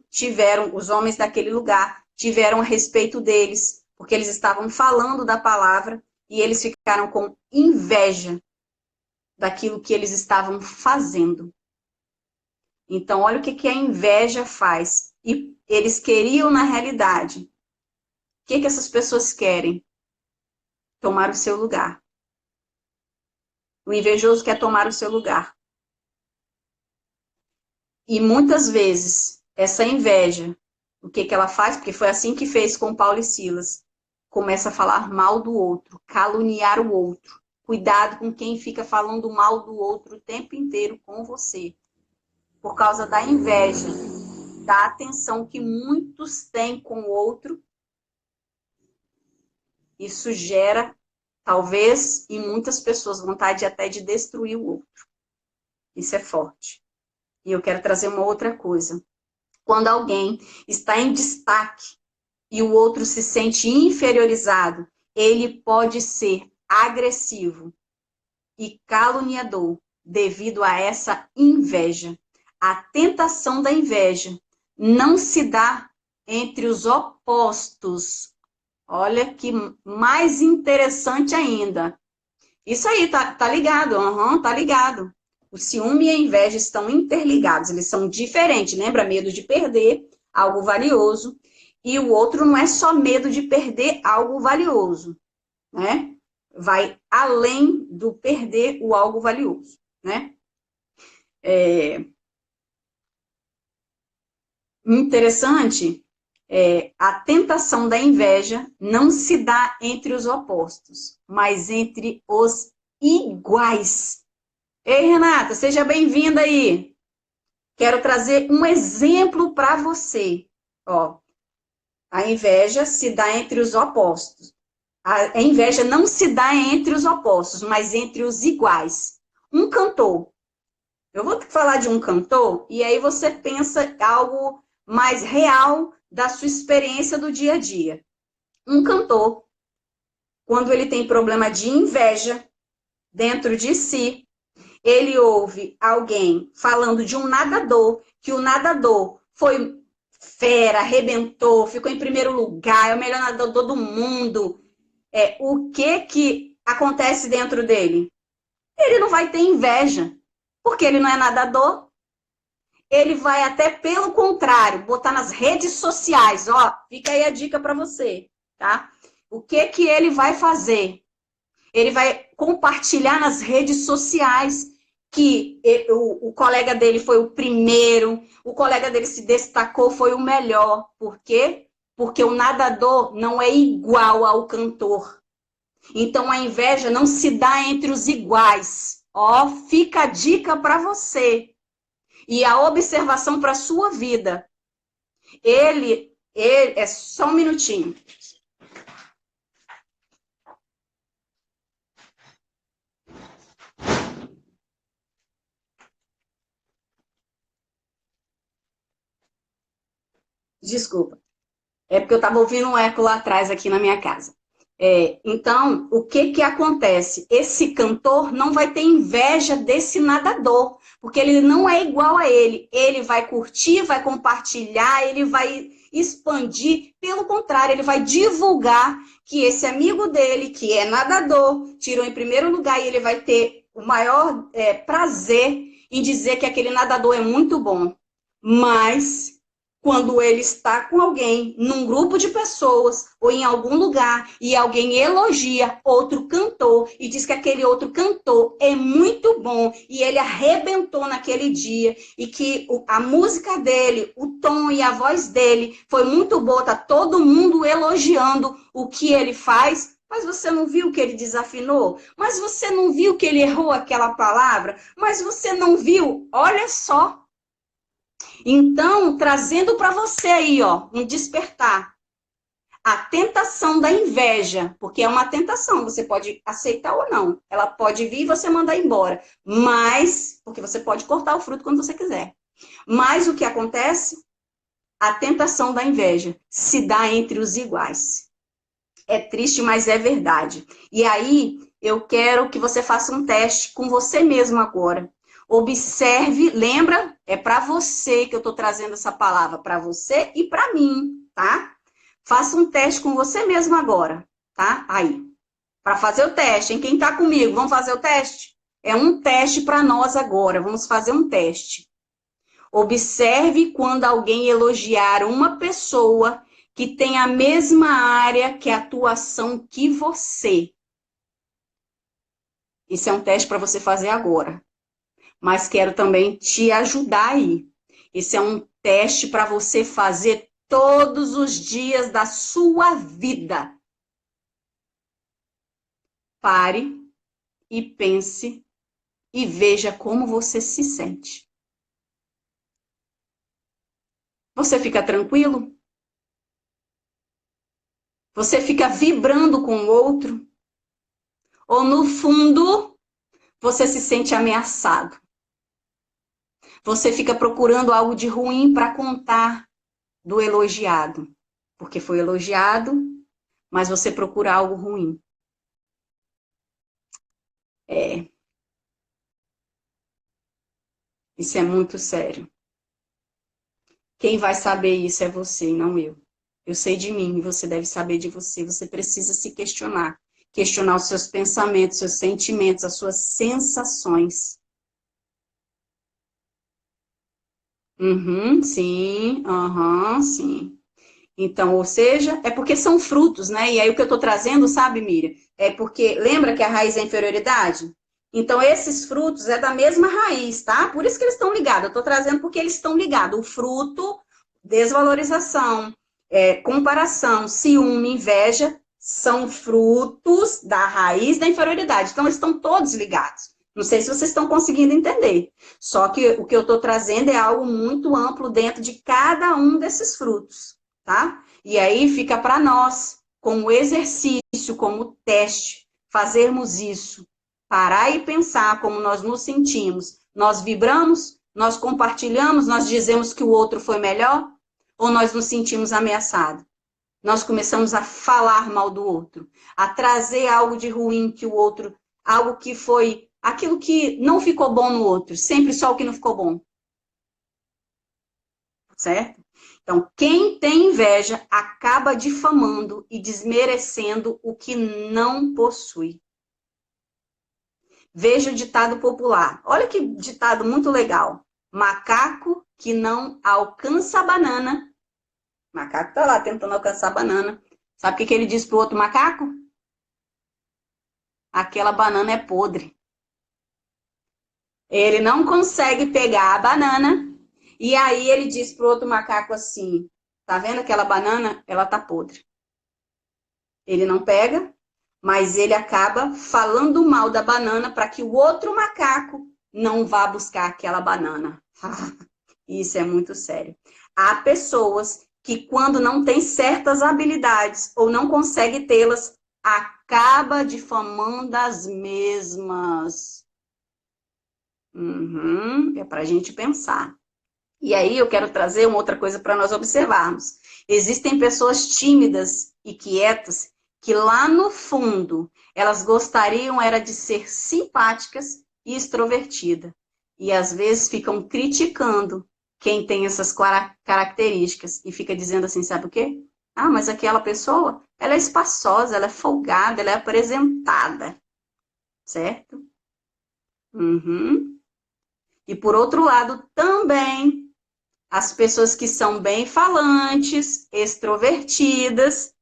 os homens daquele lugar, tiveram a respeito deles, porque eles estavam falando da palavra e eles ficaram com inveja daquilo que eles estavam fazendo. Então, olha o que a inveja faz. E eles queriam, na realidade, o que essas pessoas querem? Tomar o seu lugar. O invejoso quer tomar o seu lugar. E muitas vezes, essa inveja, o que ela faz? Porque foi assim que fez com Paulo e Silas. Começa a falar mal do outro, caluniar o outro. Cuidado com quem fica falando mal do outro o tempo inteiro com você. Por causa da inveja, da atenção que muitos têm com o outro. Isso gera, talvez, em muitas pessoas, vontade até de destruir o outro. Isso é forte. E eu quero trazer uma outra coisa. Quando alguém está em destaque e o outro se sente inferiorizado, ele pode ser agressivo e caluniador devido a essa inveja. A tentação da inveja não se dá entre os opostos. Olha que mais interessante ainda. Isso aí, tá ligado? Tá ligado. O ciúme e a inveja estão interligados, eles são diferentes. Lembra? Medo de perder algo valioso. E o outro não é só medo de perder algo valioso, né? Vai além do perder o algo valioso, né? Interessante, a tentação da inveja não se dá entre os opostos, mas entre os iguais. Ei, Renata, seja bem-vinda aí. Quero trazer um exemplo para você. Ó, a inveja se dá entre os opostos. A inveja não se dá entre os opostos, mas entre os iguais. Um cantor. Eu vou falar de um cantor e aí você pensa algo mais real da sua experiência do dia a dia. Um cantor, quando ele tem problema de inveja dentro de si, ele ouve alguém falando de um nadador, que o nadador foi fera, arrebentou, ficou em primeiro lugar, é o melhor nadador do mundo. O que acontece dentro dele? Ele não vai ter inveja, porque ele não é nadador. Ele vai até, pelo contrário, botar nas redes sociais. Ó, fica aí a dica para você, tá? O que ele vai fazer? Ele vai compartilhar nas redes sociais que o colega dele foi o primeiro, o colega dele se destacou, foi o melhor. Por quê? Porque o nadador não é igual ao cantor. Então, a inveja não se dá entre os iguais. Ó, fica a dica para você. E a observação para a sua vida. Ele é só um minutinho. Desculpa. É porque eu estava ouvindo um eco lá atrás, aqui na minha casa. Então, o que que acontece? Esse cantor não vai ter inveja desse nadador, porque ele não é igual a ele. Ele vai curtir, vai compartilhar, ele vai expandir. Pelo contrário, ele vai divulgar que esse amigo dele, que é nadador, tirou em primeiro lugar e ele vai ter o maior prazer em dizer que aquele nadador é muito bom. Mas quando ele está com alguém, num grupo de pessoas, ou em algum lugar, e alguém elogia outro cantor, e diz que aquele outro cantor é muito bom, e ele arrebentou naquele dia, e que a música dele, o tom e a voz dele foi muito boa, tá todo mundo elogiando o que ele faz, mas você não viu que ele desafinou? Mas você não viu que ele errou aquela palavra? Mas você não viu? Olha só. Então, trazendo para você aí, ó, um despertar. A tentação da inveja, porque é uma tentação, você pode aceitar ou não. Ela pode vir e você mandar embora. Mas, porque você pode cortar o fruto quando você quiser. Mas o que acontece? A tentação da inveja se dá entre os iguais. É triste, mas é verdade. E aí, eu quero que você faça um teste com você mesmo agora. Observe, lembra? É para você que eu estou trazendo essa palavra, para você e para mim, tá? Faça um teste com você mesmo agora, tá? Aí, para fazer o teste, hein? Quem está comigo, vamos fazer o teste? É um teste para nós agora, vamos fazer um teste. Observe quando alguém elogiar uma pessoa que tem a mesma área que atuação que você. Isso é um teste para você fazer agora. Mas quero também te ajudar aí. Esse é um teste para você fazer todos os dias da sua vida. Pare e pense e veja como você se sente. Você fica tranquilo? Você fica vibrando com o outro? Ou no fundo, você se sente ameaçado? Você fica procurando algo de ruim para contar do elogiado, porque foi elogiado, mas você procura algo ruim. Isso é muito sério. Quem vai saber isso é você, não eu. Eu sei de mim e você deve saber de você. Você precisa se questionar. Questionar os seus pensamentos, seus sentimentos, as suas sensações. Sim, sim. Então, ou seja, é porque são frutos, né? E aí o que eu estou trazendo, sabe, Miriam? É porque, lembra que a raiz é a inferioridade? Então, esses frutos é da mesma raiz, tá? Por isso que eles estão ligados. Eu estou trazendo porque eles estão ligados. O fruto, desvalorização, comparação, ciúme, inveja, são frutos da raiz da inferioridade. Então, eles estão todos ligados. Não sei se vocês estão conseguindo entender. Só que o que eu estou trazendo é algo muito amplo dentro de cada um desses frutos, tá? E aí fica para nós, como exercício, como teste, fazermos isso. Parar e pensar como nós nos sentimos. Nós vibramos, nós compartilhamos, nós dizemos que o outro foi melhor, ou nós nos sentimos ameaçados? Nós começamos a falar mal do outro, a trazer algo de ruim que o outro, algo que foi aquilo que não ficou bom no outro, sempre só o que não ficou bom. Certo? Então, quem tem inveja acaba difamando e desmerecendo o que não possui. Veja o ditado popular. Olha que ditado muito legal. Macaco que não alcança a banana. O macaco tá lá tentando alcançar a banana. Sabe o que ele diz pro outro macaco? Aquela banana é podre. Ele não consegue pegar a banana e aí ele diz pro outro macaco assim: tá vendo aquela banana? Ela tá podre. Ele não pega, mas ele acaba falando mal da banana para que o outro macaco não vá buscar aquela banana. Isso é muito sério. Há pessoas que, quando não tem certas habilidades ou não consegue tê-las, acaba difamando as mesmas. É para a gente pensar. E aí eu quero trazer uma outra coisa para nós observarmos. Existem pessoas tímidas e quietas que lá no fundo elas gostariam era de ser simpáticas e extrovertidas. E às vezes ficam criticando quem tem essas características e fica dizendo assim, sabe o quê? Ah, mas aquela pessoa, ela é espaçosa, ela é folgada, ela é apresentada, certo? E por outro lado, também as pessoas que são bem falantes, extrovertidas,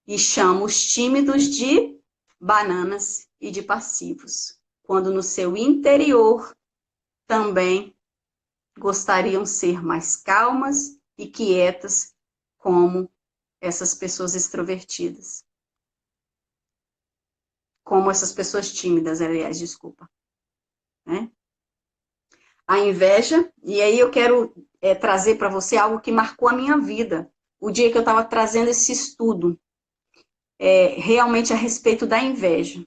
e chama os tímidos de bananas e de passivos, quando no seu interior também gostariam ser mais calmas e quietas, como essas pessoas extrovertidas. Como essas pessoas tímidas, aliás, desculpa. Né? A inveja, e aí eu quero trazer para você algo que marcou a minha vida. O dia que eu estava trazendo esse estudo, realmente a respeito da inveja.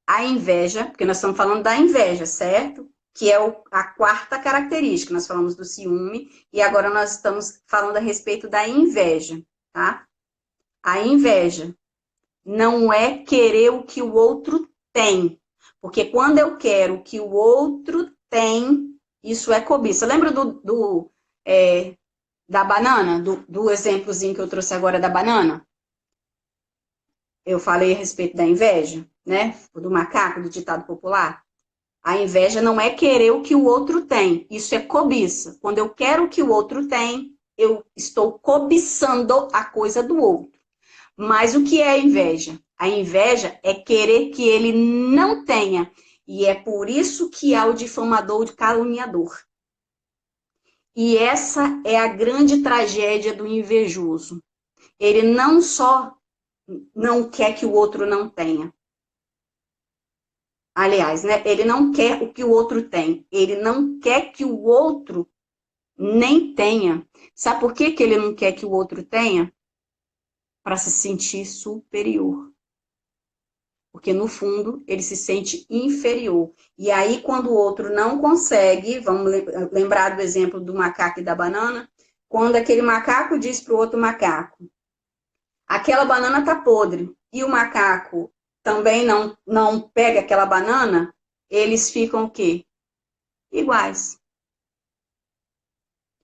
A inveja, porque nós estamos falando da inveja, certo? Que é a quarta característica. Nós falamos do ciúme e agora nós estamos falando a respeito da inveja, tá? A inveja não é querer o que o outro tem. Porque quando eu quero o que o outro tem, isso é cobiça. Lembra da banana? Do exemplozinho que eu trouxe agora da banana? Eu falei a respeito da inveja, né? Do macaco, do ditado popular. A inveja não é querer o que o outro tem. Isso é cobiça. Quando eu quero o que o outro tem, eu estou cobiçando a coisa do outro. Mas o que é a inveja? A inveja é querer que ele não tenha. E é por isso que há o difamador, o caluniador. E essa é a grande tragédia do invejoso. Ele não só não quer que o outro não tenha. Aliás, né? Ele não quer o que o outro tem. Ele não quer que o outro nem tenha. Sabe por que ele não quer que o outro tenha? Para se sentir superior. Porque, no fundo, ele se sente inferior. E aí, quando o outro não consegue, vamos lembrar do exemplo do macaco e da banana, quando aquele macaco diz para o outro macaco, aquela banana está podre, e o macaco também não pega aquela banana, eles ficam o quê? Iguais.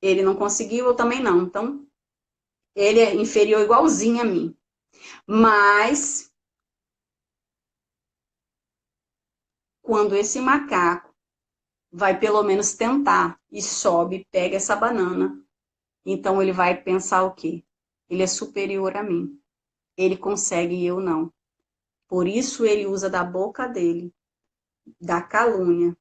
Ele não conseguiu, eu também não. Então, ele é inferior igualzinho a mim. Mas, quando esse macaco vai pelo menos tentar e sobe, pega essa banana, então ele vai pensar o quê? Ele é superior a mim. Ele consegue e eu não. Por isso ele usa da boca dele, da calúnia,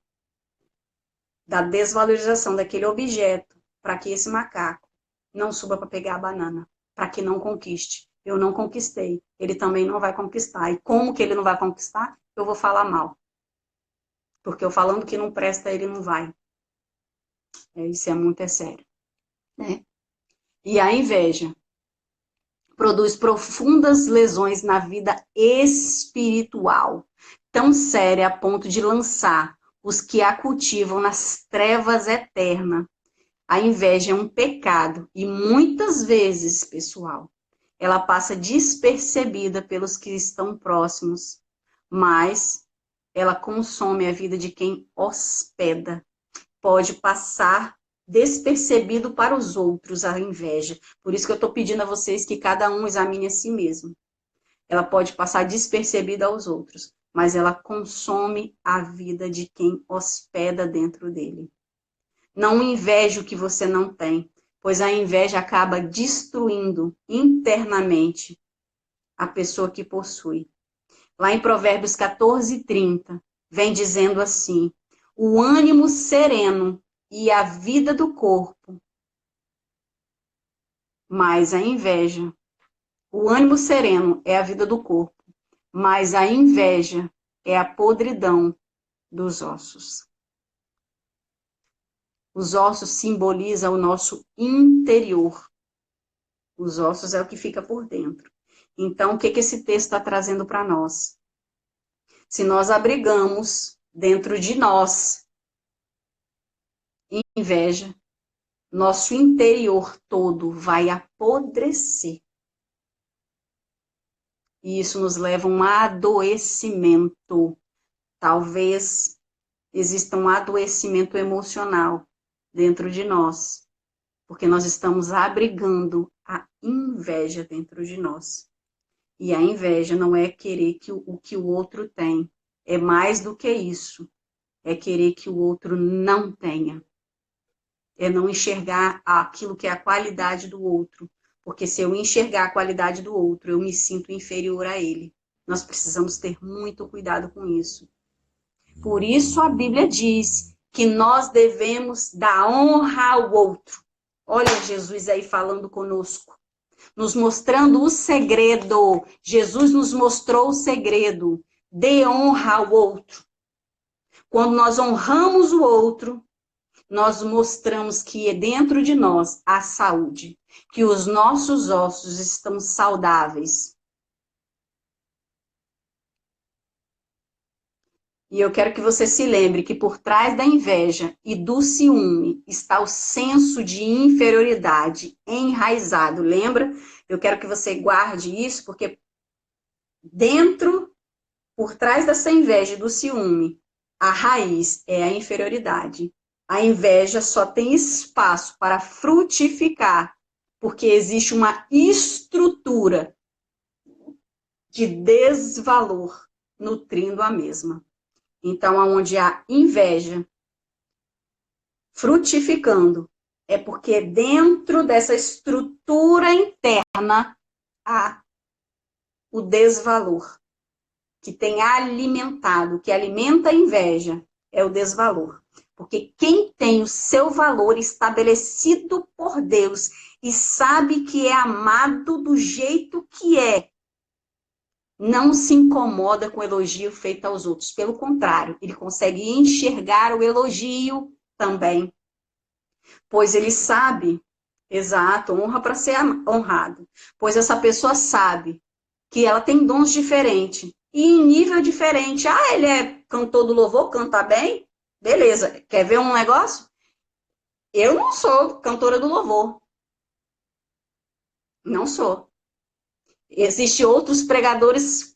da desvalorização daquele objeto, para que esse macaco não suba para pegar a banana, para que não conquiste. Eu não conquistei, ele também não vai conquistar. E como que ele não vai conquistar? Eu vou falar mal. Porque eu falando que não presta, ele não vai. Isso é muito sério. Né? E a inveja produz profundas lesões na vida espiritual, tão séria a ponto de lançar os que a cultivam nas trevas eternas. A inveja é um pecado e muitas vezes, pessoal, ela passa despercebida pelos que estão próximos, mas ela consome a vida de quem hospeda. Pode passar despercebido para os outros a inveja. Por isso que eu estou pedindo a vocês que cada um examine a si mesmo. Ela pode passar despercebida aos outros, mas ela consome a vida de quem hospeda dentro dele. Não inveje o que você não tem, pois a inveja acaba destruindo internamente a pessoa que possui. Lá em Provérbios 14:30, vem dizendo assim: o ânimo sereno e a vida do corpo, mas a inveja. O ânimo sereno é a vida do corpo, mas a inveja é a podridão dos ossos. Os ossos simbolizam o nosso interior. Os ossos é o que fica por dentro. Então, o que esse texto está trazendo para nós? Se nós abrigamos dentro de nós inveja, nosso interior todo vai apodrecer. E isso nos leva a um adoecimento. Talvez exista um adoecimento emocional dentro de nós, porque nós estamos abrigando a inveja dentro de nós. E a inveja não é querer o que o outro tem, é mais do que isso, é querer que o outro não tenha. É não enxergar aquilo que é a qualidade do outro, porque se eu enxergar a qualidade do outro, eu me sinto inferior a ele. Nós precisamos ter muito cuidado com isso. Por isso a Bíblia diz que nós devemos dar honra ao outro. Olha Jesus aí falando conosco, nos mostrando o segredo. Jesus nos mostrou o segredo. Dê honra ao outro. Quando nós honramos o outro, nós mostramos que dentro de nós há saúde, que os nossos ossos estão saudáveis. E eu quero que você se lembre que por trás da inveja e do ciúme está o senso de inferioridade enraizado. Lembra? Eu quero que você guarde isso, porque por trás dessa inveja e do ciúme, a raiz é a inferioridade. A inveja só tem espaço para frutificar, porque existe uma estrutura de desvalor nutrindo a mesma. Então, onde há inveja frutificando, é porque dentro dessa estrutura interna há o desvalor, que tem alimentado, que alimenta a inveja, é o desvalor. Porque quem tem o seu valor estabelecido por Deus e sabe que é amado do jeito que é, não se incomoda com o elogio feito aos outros. Pelo contrário, ele consegue enxergar o elogio também. Pois ele sabe, exato, honra para ser honrado. Pois essa pessoa sabe que ela tem dons diferentes e em nível diferente. Ah, ele é cantor do louvor, canta bem? Beleza. Quer ver um negócio? Eu não sou cantora do louvor. Não sou. Existem outros pregadores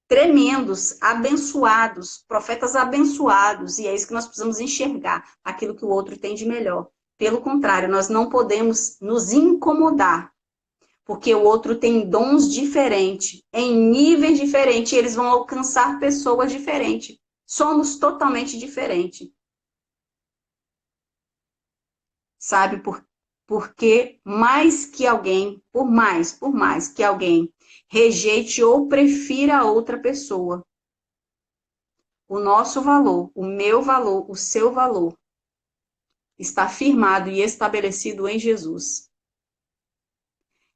tremendos, abençoados, profetas abençoados, e é isso que nós precisamos enxergar, aquilo que o outro tem de melhor. Pelo contrário, nós não podemos nos incomodar, porque o outro tem dons diferentes, em níveis diferentes, e eles vão alcançar pessoas diferentes. Somos totalmente diferentes. Sabe, porque mais que alguém, por mais que alguém rejeite ou prefira a outra pessoa, o nosso valor, o meu valor, o seu valor, está firmado e estabelecido em Jesus.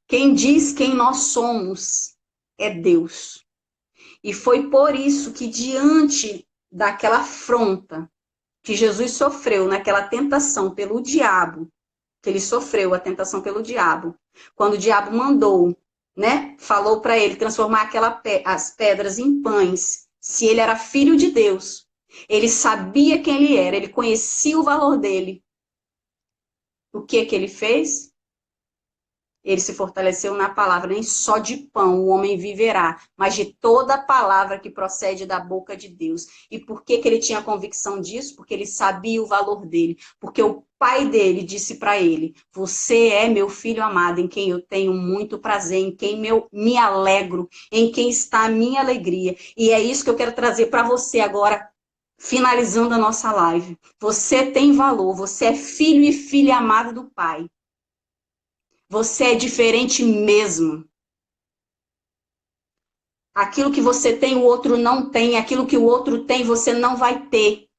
Quem diz quem nós somos é Deus. E foi por isso que, diante daquela afronta que Jesus sofreu, naquela tentação pelo diabo, que ele sofreu a tentação pelo diabo, quando o diabo mandou, né, falou para ele transformar as pedras em pães, se ele era filho de Deus, ele sabia quem ele era, ele conhecia o valor dele. O que ele fez? Ele se fortaleceu na palavra, nem só de pão o homem viverá, mas de toda a palavra que procede da boca de Deus. E por que ele tinha convicção disso? Porque ele sabia o valor dele. Porque o pai dele disse para ele, você é meu filho amado, em quem eu tenho muito prazer, em quem me alegro, em quem está a minha alegria. E é isso que eu quero trazer para você agora, finalizando a nossa live. Você tem valor, você é filho e filha amada do Pai. Você é diferente mesmo. Aquilo que você tem, o outro não tem. Aquilo que o outro tem, você não vai ter.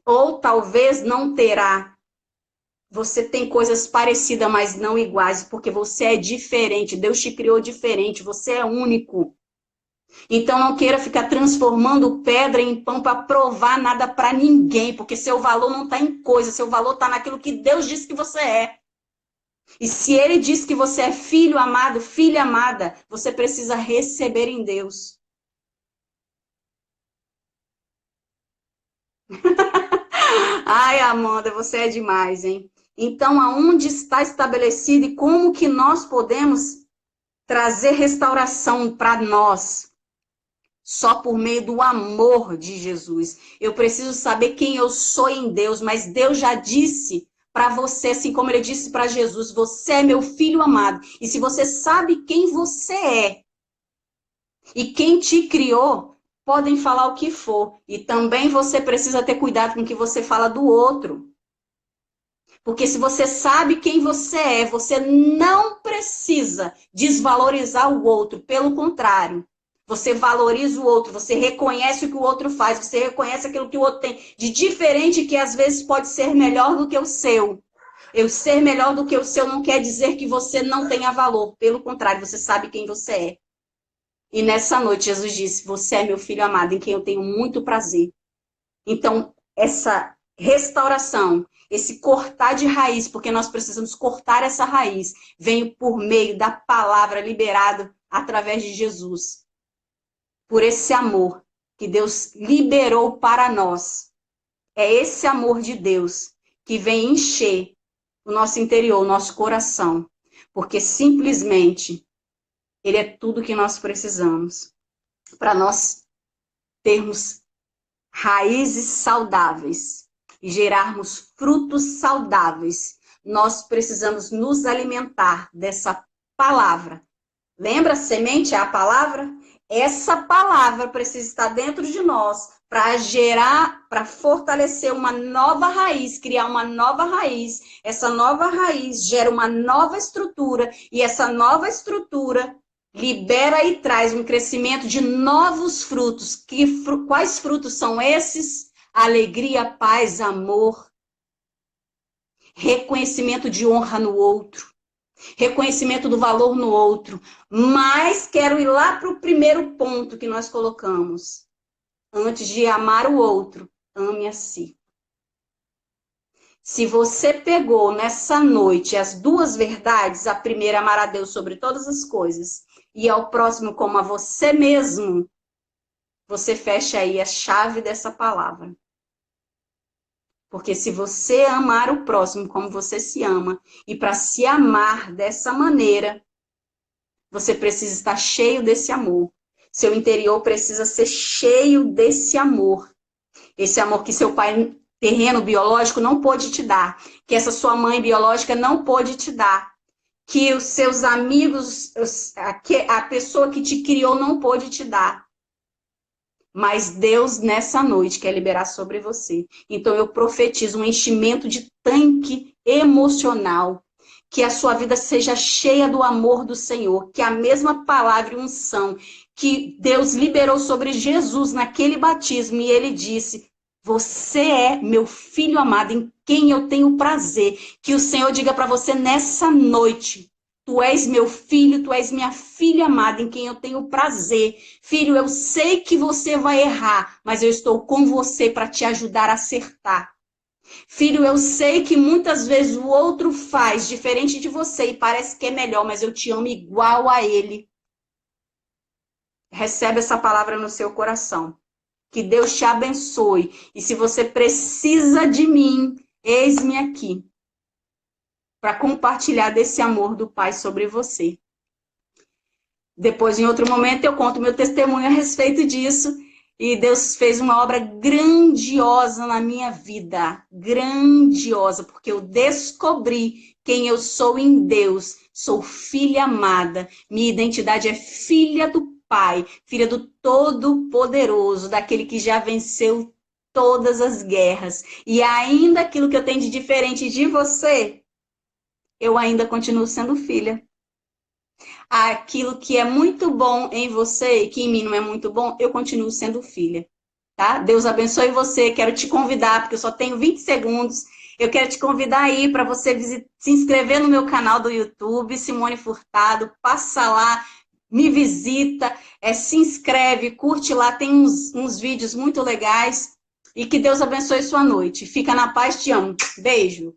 Ou talvez não terá. Você tem coisas parecidas, mas não iguais, porque você é diferente. Deus te criou diferente. Você é único. Então não queira ficar transformando pedra em pão para provar nada para ninguém, porque seu valor não está em coisa, seu valor está naquilo que Deus disse que você é. E se Ele diz que você é filho amado, filha amada, você precisa receber em Deus. Ai, Amanda, você é demais, hein? Então, aonde está estabelecido e como que nós podemos trazer restauração para nós? Só por meio do amor de Jesus. Eu preciso saber quem eu sou em Deus, mas Deus já disse para você, assim como ele disse para Jesus, você é meu filho amado. E se você sabe quem você é e quem te criou, podem falar o que for. E também você precisa ter cuidado com o que você fala do outro. Porque se você sabe quem você não precisa desvalorizar o outro. Pelo contrário, você valoriza o outro, você reconhece o que o outro faz, você reconhece aquilo que o outro tem de diferente que às vezes pode ser melhor do que o seu. Eu ser melhor do que o seu não quer dizer que você não tenha valor. Pelo contrário, você sabe quem você é. E nessa noite Jesus disse, você é meu filho amado, em quem eu tenho muito prazer. Então, essa restauração, esse cortar de raiz, porque nós precisamos cortar essa raiz, vem por meio da palavra liberada através de Jesus. Por esse amor que Deus liberou para nós. É esse amor de Deus que vem encher o nosso interior, o nosso coração. Porque simplesmente Ele é tudo que nós precisamos para nós termos raízes saudáveis e gerarmos frutos saudáveis. Nós precisamos nos alimentar dessa palavra. Lembra? Semente é a palavra? Essa palavra precisa estar dentro de nós para gerar, para fortalecer uma nova raiz, criar uma nova raiz. Essa nova raiz gera uma nova estrutura e essa nova estrutura libera e traz um crescimento de novos frutos. Quais frutos são esses? Alegria, paz, amor, reconhecimento de honra no outro, reconhecimento do valor no outro. Mas quero ir lá para o primeiro ponto que nós colocamos. Antes de amar o outro, ame a si. Se você pegou nessa noite as duas verdades, a primeira, amar a Deus sobre todas as coisas, e ao próximo como a você mesmo, você fecha aí a chave dessa palavra. Porque se você amar o próximo como você se ama, e para se amar dessa maneira, você precisa estar cheio desse amor. Seu interior precisa ser cheio desse amor. Esse amor que seu pai terreno biológico não pôde te dar, que essa sua mãe biológica não pôde te dar, que os seus amigos, a pessoa que te criou não pôde te dar. Mas Deus, nessa noite, quer liberar sobre você. Então, eu profetizo um enchimento de tanque emocional. Que a sua vida seja cheia do amor do Senhor. Que a mesma palavra e unção que Deus liberou sobre Jesus naquele batismo. E ele disse, você é meu filho amado, em quem eu tenho prazer. Que o Senhor diga para você nessa noite. Tu és meu filho, tu és minha filha amada, em quem eu tenho prazer. Filho, eu sei que você vai errar, mas eu estou com você para te ajudar a acertar. Filho, eu sei que muitas vezes o outro faz diferente de você e parece que é melhor, mas eu te amo igual a ele. Recebe essa palavra no seu coração. Que Deus te abençoe. E se você precisa de mim, eis-me aqui. Para compartilhar desse amor do Pai sobre você. Depois, em outro momento, eu conto meu testemunho a respeito disso. E Deus fez uma obra grandiosa na minha vida. Grandiosa, porque eu descobri quem eu sou em Deus. Sou filha amada. Minha identidade é filha do Pai. Filha do Todo-Poderoso, daquele que já venceu todas as guerras. E ainda aquilo que eu tenho de diferente de você, eu ainda continuo sendo filha. Aquilo que é muito bom em você e que em mim não é muito bom, eu continuo sendo filha. Tá? Deus abençoe você. Quero te convidar, porque eu só tenho 20 segundos. Eu quero te convidar aí para você se inscrever no meu canal do YouTube, Simone Furtado. Passa lá, me visita, se inscreve, curte lá, tem uns vídeos muito legais. E que Deus abençoe sua noite. Fica na paz, te amo. Beijo.